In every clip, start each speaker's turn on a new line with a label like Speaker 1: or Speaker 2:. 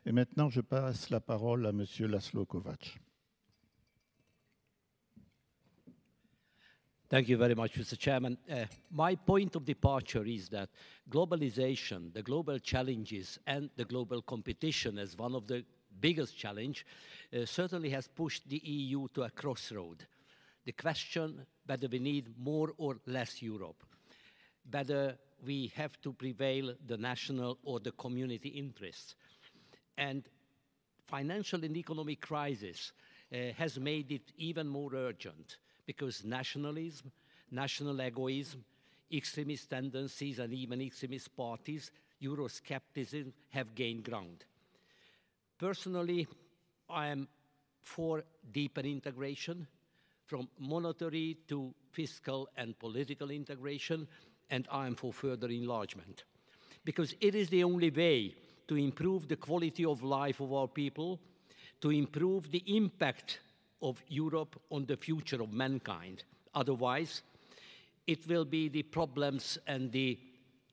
Speaker 1: Et maintenant, je passe la parole à Monsieur Laszlo Kovacs.
Speaker 2: Thank you very much, Mr. Chairman. My point of departure is that globalization, the global challenges, and the global competition as one of the biggest challenge certainly has pushed the EU to a crossroad. The question whether we need more or less Europe, whether we have to prevail the national or the community interests. And financial and economic crisis has made it even more urgent because nationalism, national egoism, extremist tendencies, and even extremist parties, Euroscepticism, have gained ground. Personally, I am for deeper integration, from monetary to fiscal and political integration, and I am for further enlargement. Because it is the only way to improve the quality of life of our people, to improve the impact of Europe on the future of mankind. Otherwise, it will be the problems and the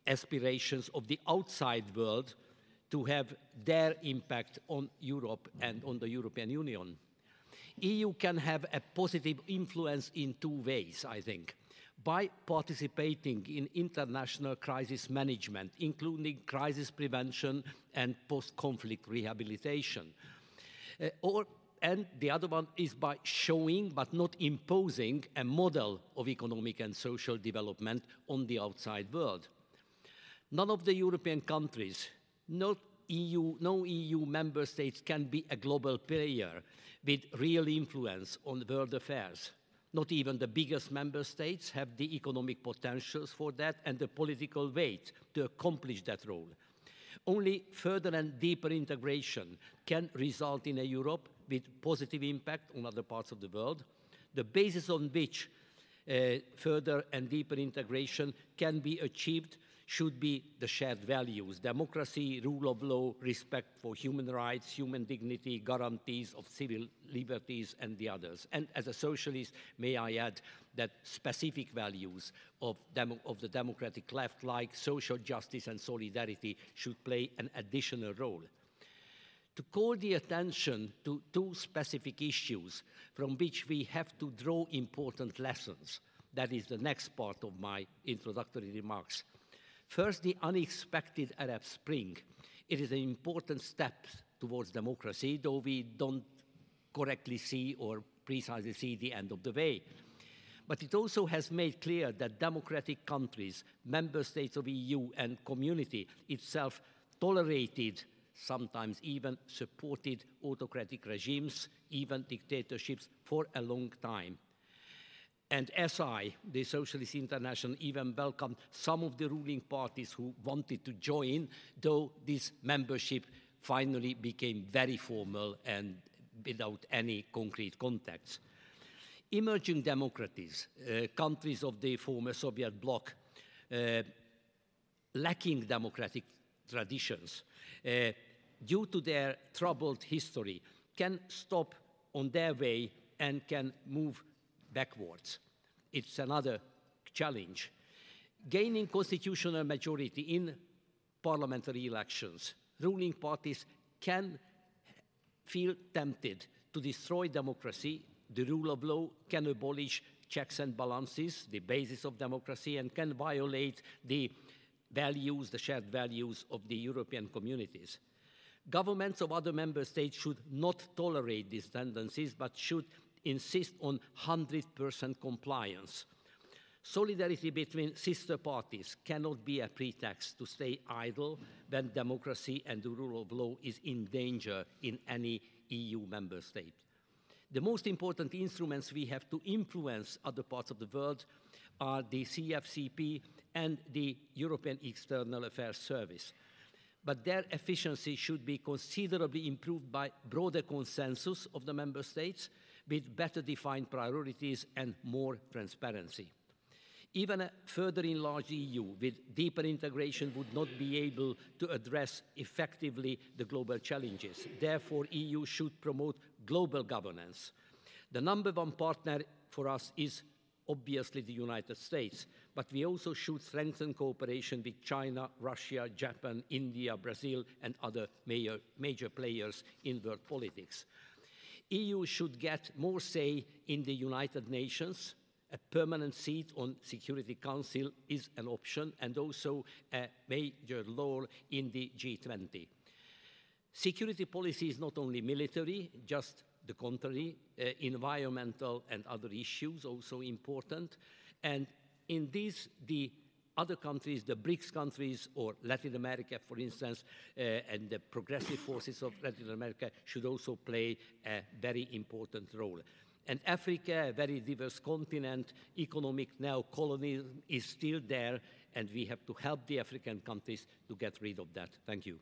Speaker 2: aspirations of the outside world to have their impact on Europe and on the European Union. EU can have a positive influence in two ways, I think. By participating in international crisis management, including crisis prevention and post-conflict rehabilitation. And the other one is by showing, but not imposing, a model of economic and social development on the outside world. None of the European countries, no EU member states can be a global player with real influence on world affairs. Not even the biggest member states have the economic potentials for that and the political weight to accomplish that role. Only further and deeper integration can result in a Europe with positive impact on other parts of the world, the basis on which further and deeper integration can be achieved should be the shared values: democracy, rule of law, respect for human rights, human dignity, guarantees of civil liberties, and the others. And as a socialist, may I add that specific values of the democratic left, like social justice and solidarity, should play an additional role. To call the attention to two specific issues from which we have to draw important lessons, that is the next part of my introductory remarks. First, the unexpected Arab Spring. It is an important step towards democracy, though we don't correctly see or precisely see the end of the way. But it also has made clear that democratic countries, member states of EU and community itself tolerated, sometimes even supported autocratic regimes, even dictatorships, for a long time. And SI, the Socialist International, even welcomed some of the ruling parties who wanted to join, though this membership finally became very formal and without any concrete contacts. Emerging democracies, countries of the former Soviet bloc, lacking democratic traditions, due to their troubled history, can stop on their way and can move backwards. It's another challenge. Gaining constitutional majority in parliamentary elections, ruling parties can feel tempted to destroy democracy, the rule of law, can abolish checks and balances, the basis of democracy, and can violate the values, the shared values of the European communities. Governments of other member states should not tolerate these tendencies, but should insist on 100% compliance. Solidarity between sister parties cannot be a pretext to stay idle when democracy and the rule of law is in danger in any EU member state. The most important instruments we have to influence other parts of the world are the CFCP and the European External Affairs Service. But their efficiency should be considerably improved by broader consensus of the member states, with better defined priorities and more transparency. Even a further enlarged EU with deeper integration would not be able to address effectively the global challenges. Therefore, EU should promote global governance. The number one partner for us is obviously the United States, but we also should strengthen cooperation with China, Russia, Japan, India, Brazil, and other major players in world politics. EU should get more say in the United Nations. A permanent seat on Security Council is an option, and also a major role in the G20. Security policy is not only military, just the contrary. Environmental and other issues also important. And in this, the other countries, the BRICS countries, or Latin America, for instance, and the progressive forces of Latin America should also play a very important role. And Africa, a very diverse continent, economic neo-colonialism is still there, and we have to help the African countries to get rid of that. Thank you.